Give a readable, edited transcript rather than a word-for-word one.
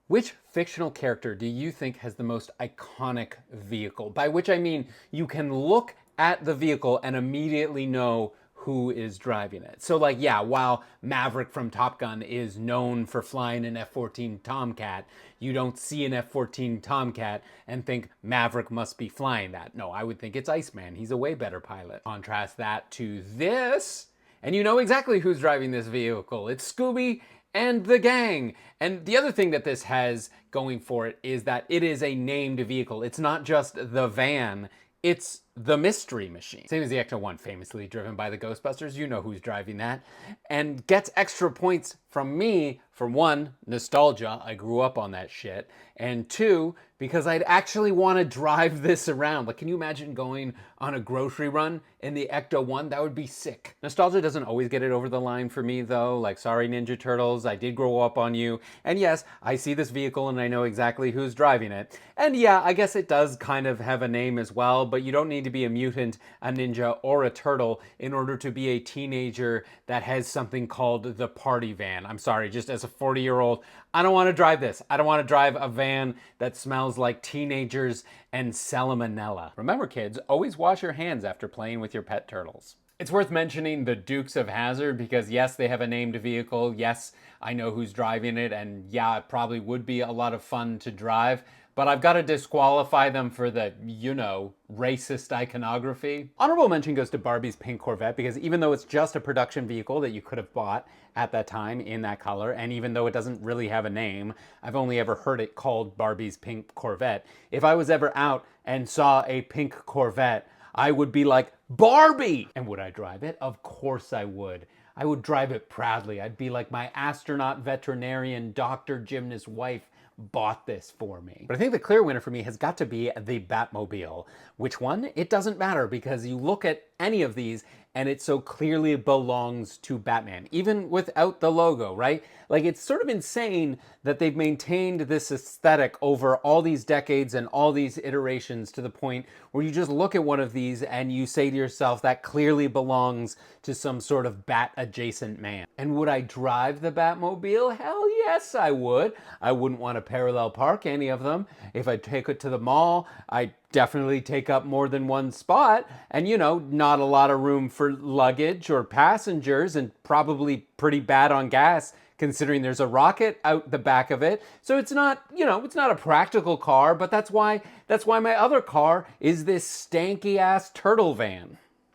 Which fictional character do you think has the most iconic vehicle? By which I mean you can look at the vehicle and immediately know who is driving it. So, like, yeah, while Maverick from Top Gun is known for flying an F 14 Tomcat, you don't see an F 14 Tomcat and think Maverick must be flying that. No, I would think it's Iceman. He's a way better pilot. Contrast that to this, and you know exactly who's driving this vehicle. It's Scooby and the gang. And the other thing that this has going for it is that it is a named vehicle. It's not just the van, it's the Mystery Machine. Same as the Ecto-1, famously driven by the Ghostbusters. You know who's driving that. And gets extra points from me for one, nostalgia. I grew up on that shit. And two, because I'd actually want to drive this around. Like, can you imagine going on a grocery run in the Ecto-1? That would be sick. Nostalgia doesn't always get it over the line for me, though. Like, sorry, Ninja Turtles, I did grow up on you. And yes, I see this vehicle and I know exactly who's driving it. And yeah, I guess it does kind of have a name as well, but you don't need to be a mutant, a ninja, or a turtle in order to be a teenager that has something called the party van. I'm sorry, just as a 40-year-old, I don't want to drive this. I don't want to drive a van that smells like teenagers and salmonella. Remember, kids, always wash your hands after playing with your pet turtles. It's worth mentioning the Dukes of Hazzard because yes, they have a named vehicle. Yes, I know who's driving it, and yeah, it probably would be a lot of fun to drive, but I've got to disqualify them for the, you know, racist iconography. Honorable mention goes to Barbie's pink Corvette because even though it's just a production vehicle that you could have bought at that time in that color, and even though it doesn't really have a name, I've only ever heard it called Barbie's pink Corvette. If I was ever out and saw a pink Corvette, I would be like, Barbie! And would I drive it? Of course I would. I would drive it proudly. I'd be like, my astronaut veterinarian, doctor, gymnast wife bought this for me. But I think the clear winner for me has got to be the Batmobile. Which one? It doesn't matter because you look at any of these and it so clearly belongs to Batman, even without the logo, right? Like, it's sort of insane that they've maintained this aesthetic over all these decades and all these iterations to the point where you just look at one of these and you say to yourself, that clearly belongs to some sort of Bat-adjacent man. And would I drive the Batmobile? Hell yes, I would. I wouldn't want to parallel park any of them. If I take it to the mall, I'd definitely take up more than one spot, and you know, not a lot of room for luggage or passengers, and probably pretty bad on gas considering there's a rocket out the back of it. So it's not, you know, it's not a practical car, but that's why my other car is this stanky ass turtle van.